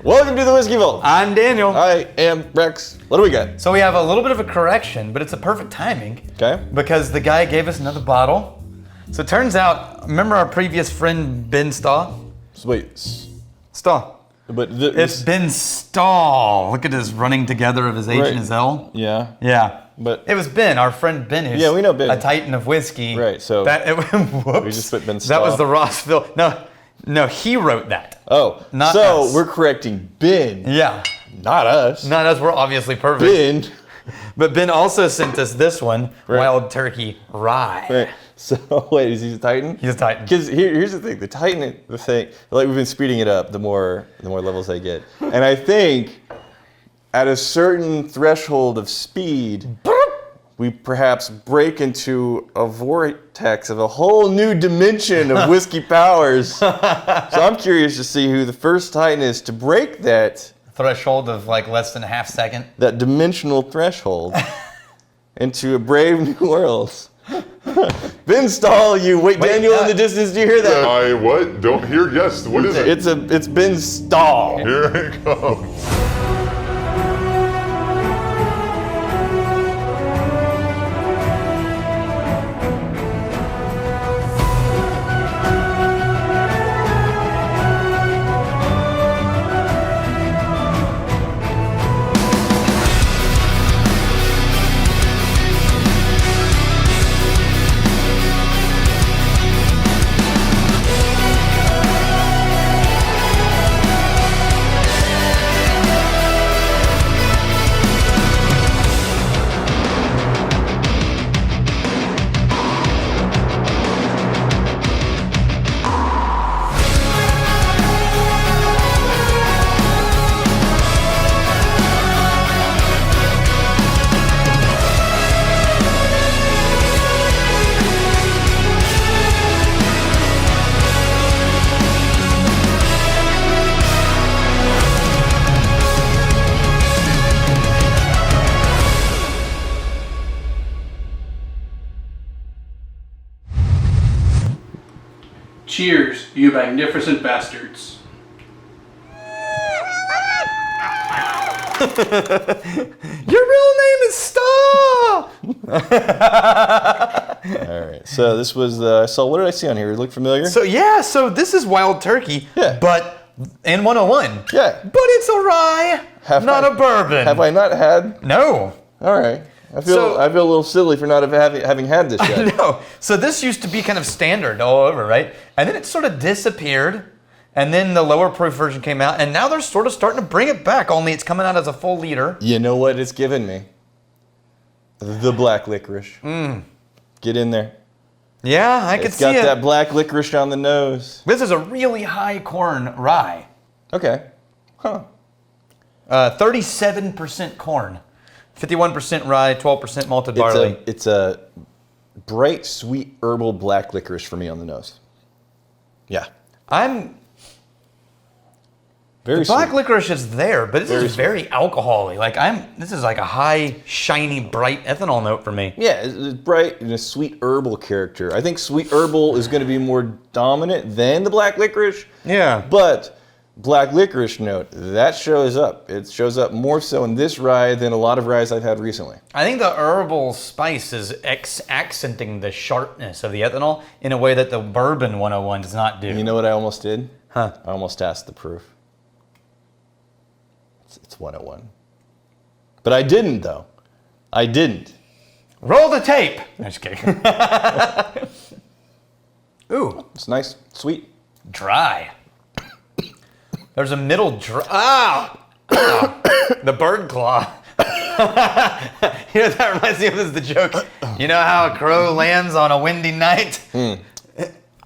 Welcome to the Whiskey Vault. I'm Daniel. I am Rex. What do we got? So we have a little bit of a correction, but it's a perfect timing. Okay. Because the guy gave us another bottle. So it turns out, remember our previous friend Ben Stahl? Wait. Stahl. But It's Ben Stahl. Look at his running together of his H Right. and his L. Yeah. Yeah. But It was Ben, our friend Ben, who's Yeah, we know Ben. a titan of whiskey. Right, so whoops. we just put Ben That Stahl. was the Rossville. No, he wrote that. Oh, Not so us. we're correcting Ben, Yeah. not us. Not us, we're obviously perfect. Ben. But Ben also sent us this one, Right. Wild Turkey Rye. Right. So wait, is he a Titan? He's a Titan. Because here's the thing: the Titan, like we've been speeding it up. The more levels I get, and I think at a certain threshold of speed, we perhaps break into a vortex of a whole new dimension of whiskey powers. So I'm curious to see who the first Titan is to break that Threshold of like less than a half second. that dimensional threshold into a brave new world. Ben Stahl, Daniel in the distance. Do you hear that? I what? Don't hear. Yes. What is it? It's Ben Stahl. Here it comes. Cheers, you magnificent bastards. Your real name is Stahl! All right. So this was so what did I see on here? It look familiar? So this is Wild Turkey, Yeah. but in 101. Yeah. But it's a rye, not a bourbon. Have I not had? No. All right. I feel a little silly for not having had this yet. No. So this used to be kind of standard all over, right? And then it sort of disappeared. And then the lower proof version came out. And now they're sort of starting to bring it back, only it's coming out as a full liter. You know what it's given me? The black licorice. Get in there. Yeah, I could It's see got it. that black licorice on the nose. This is a really high corn rye. Okay. Huh. 37% corn. 51% rye, 12% malted barley. It's a bright, sweet herbal black licorice for me on the nose. Yeah. Very The black sweet. licorice is there, but this Very is very alcohol-y. This is like a high, shiny, bright ethanol note for me. Yeah, it's bright and a sweet herbal character. I think sweet herbal is going to be more dominant than the black licorice. Yeah. But black licorice note, that shows up. It shows up more so in this rye than a lot of ryes I've had recently. I think the herbal spice is accenting the sharpness of the ethanol in a way that the bourbon 101 does not do. You know what I almost did? Huh. I almost asked the proof. It's 101. But I didn't, though. I didn't. Roll the tape! I'm just kidding. Ooh, It's nice, sweet. dry. There's a middle dry. The bird claw. You know what that reminds me of is the joke. You know how a crow lands on a windy night? You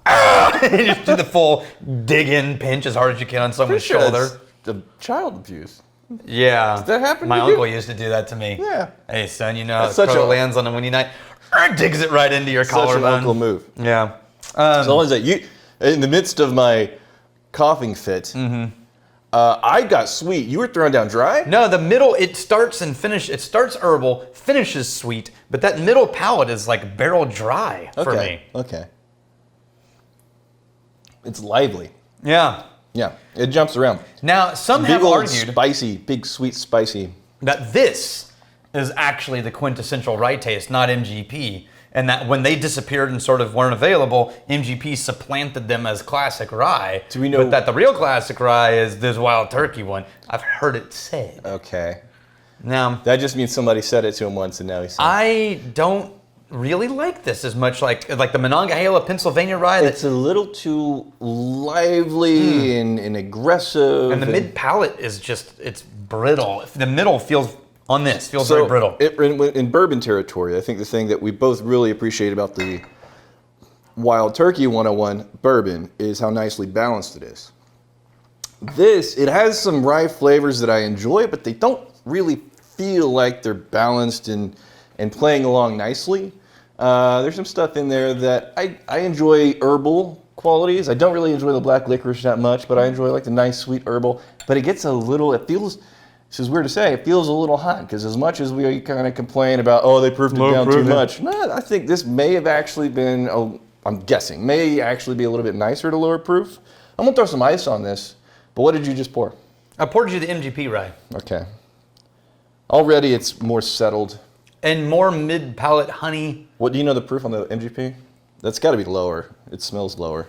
just do the full dig in pinch as hard as you can on someone's Pretty sure shoulder. that's the child abuse. Yeah. Does that happen My to you? uncle used to do that to me. Yeah. Hey son, you know how That's a such crow a- lands on a windy night? Digs it right into your Such an collarbone. uncle move. Yeah. So what is that? You, in the midst of my coughing fit, I got sweet. You were throwing down dry? No, the middle, it starts herbal, finishes sweet, but that middle palate is like barrel dry for me. Okay. It's lively. Yeah. Yeah, it jumps around. Now, some Big have old argued spicy, big sweet spicy. that this is actually the quintessential rye taste, not MGP. And that when they disappeared and sort of weren't available, MGP supplanted them as classic rye. Do we know- But that the real classic rye is this Wild Turkey one. I've heard it said. Okay. Now, That just means somebody said it to him once and now he's saying I don't really like this as much like the Monongahela, Pennsylvania rye. it's a little too lively and aggressive. And the mid palate is just, it's brittle. The middle feels very brittle. In bourbon territory, I think the thing that we both really appreciate about the Wild Turkey 101 bourbon is how nicely balanced it is. It has some rye flavors that I enjoy, but they don't really feel like they're balanced and playing along nicely. There's some stuff in there that I enjoy herbal qualities. I don't really enjoy the black licorice that much, but I enjoy like the nice sweet herbal. But it gets this is weird to say, it feels a little hot because as much as we kind of complain about, oh, they proofed it down too much. No, I think this may have actually been, I'm guessing, may actually be a little bit nicer to lower proof. I'm gonna throw some ice on this, but what did you just pour? I poured you the MGP rye. Okay. Already it's more settled. And more mid palate honey. What do you know the proof on the MGP? That's got to be lower. It smells lower.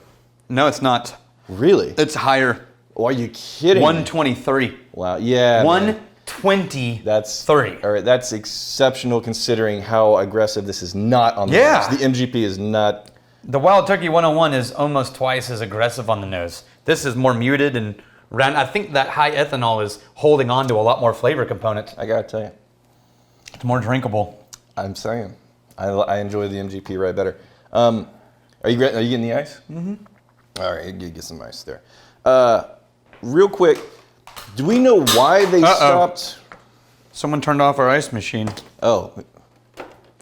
No, it's not. Really? It's higher. Oh, are you kidding? 123. Wow. Yeah. 123. That's all right. That's exceptional considering how aggressive this is not on the nose. The MGP is not. The Wild Turkey 101 is almost twice as aggressive on the nose. This is more muted and round. I think that high ethanol is holding on to a lot more flavor components. I gotta tell you, it's more drinkable. I'm saying, I enjoy the MGP rye better. Are you getting the ice? Mm-hmm. All right, you get some ice there. Real quick, do we know why they stopped? Someone turned off our ice machine. Oh,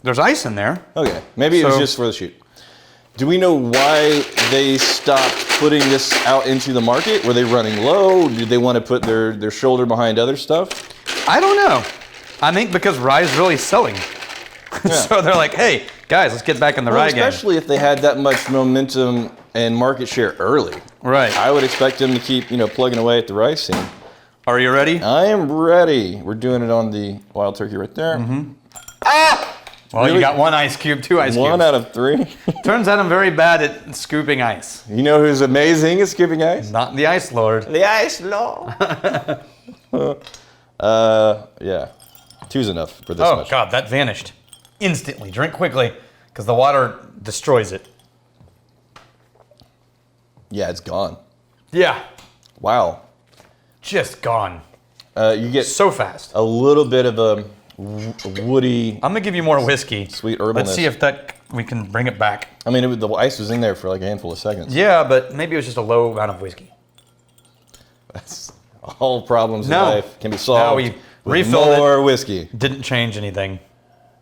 there's ice in there. okay. Maybe it was just for the shoot. Do we know why they stopped putting this out into the market? Were they running low? Did they want to put their shoulder behind other stuff? I don't know. I think because rye is really selling. Yeah. So they're like, hey, guys, let's get back in the rye game. Especially if they had that much momentum and market share early. Right. I would expect them to keep, plugging away at the rye scene. Are you ready? I am ready. We're doing it on the Wild Turkey right there. Mm-hmm. Ah! Well, Really? you got one ice cube, two ice cubes. 1 out of 3. Turns out I'm very bad at scooping ice. You know who's amazing at scooping ice? Not the Ice Lord. The Ice Lord. Yeah. 2's enough for this much. Oh, God, that vanished. Instantly. Drink quickly, because the water destroys it. Yeah, it's gone. Yeah. Wow. Just gone. You get So fast. a little bit of a woody. I'm going to give you more whiskey. Sweet herbalness. Let's see if we can bring it back. I mean, the ice was in there for like a handful of seconds. Yeah, but maybe it was just a low amount of whiskey. That's all problems in No. life can be solved No, we with refilled it. more whiskey. Didn't change anything.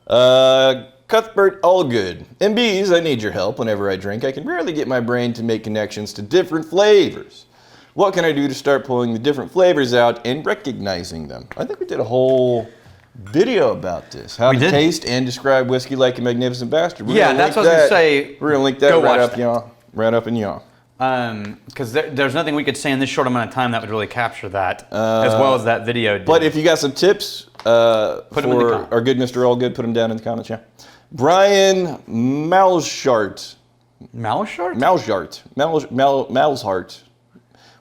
Cuthbert Allgood. MBs, I need your help. Whenever I drink, I can rarely get my brain to make connections to different flavors. What can I do to start pulling the different flavors out and recognizing them? I think we did a whole video about this. How We to did. taste and describe whiskey like a magnificent bastard. We're Yeah, gonna that's link what I was that- gonna say. We're gonna link that Go right watch up, that. right up in y'all. Because there's nothing we could say in this short amount of time that would really capture that, as well as that video did. But if you got some tips them in the for comments. our good Mr. Allgood, put them down in the comments, yeah. Brian Malshart. Malshart? Malshart.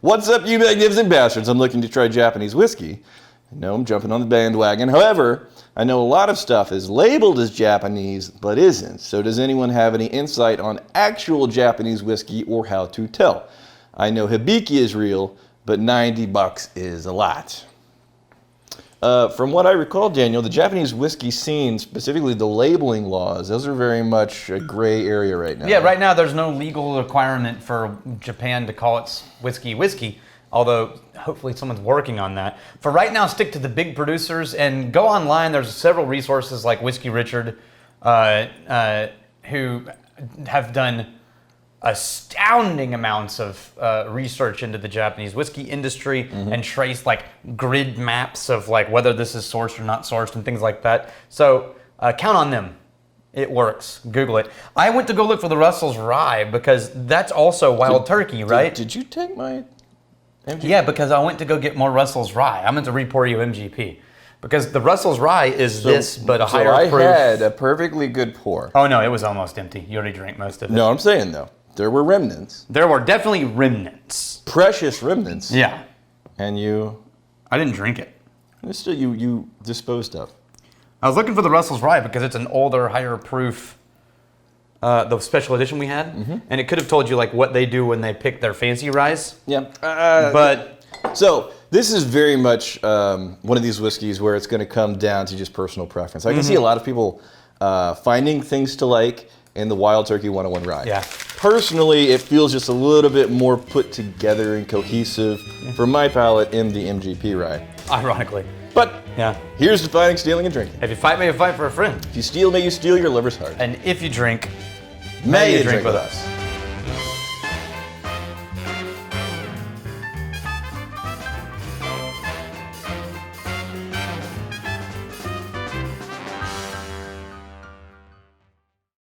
What's up, you magnificent bastards? I'm looking to try Japanese whiskey. No, I'm jumping on the bandwagon. However, I know a lot of stuff is labeled as Japanese, but isn't. So does anyone have any insight on actual Japanese whiskey or how to tell? I know Hibiki is real, but $90 is a lot. From what I recall, Daniel, the Japanese whiskey scene, specifically the labeling laws, those are very much a gray area right now. Yeah, right now there's no legal requirement for Japan to call its whiskey, although hopefully someone's working on that. For right now, stick to the big producers and go online. There's several resources like Whiskey Richard who have done astounding amounts of research into the Japanese whiskey industry and trace like grid maps of like whether this is sourced or not sourced and things like that. So count on them. It works. Google it. I went to go look for the Russell's Rye because that's also Wild Turkey, right? Did you take my MGP? Yeah, because I went to go get more Russell's Rye. I meant to re-pour you MGP. Because the Russell's Rye is this, but a higher I proof. had a perfectly good pour. Oh no, it was almost empty. You already drank most of it. No, I'm saying though, there were remnants, There were definitely remnants. precious remnants. Yeah. And you, I didn't drink it. still you disposed of. I was looking for the Russell's Rye because it's an older, higher proof, the special edition we had. And it could have told you like what they do when they pick their fancy ryes. Yeah. But So this is very much one of these whiskeys where it's going to come down to just personal preference. I can see a lot of people finding things to like in the Wild Turkey 101 rye. Yeah. Personally, it feels just a little bit more put together and cohesive for my palate in the MGP rye. ironically. But Yeah. here's defining stealing and drinking. If you fight, may you fight for a friend. If you steal, may you steal your liver's heart. And if you drink, May you drink with us.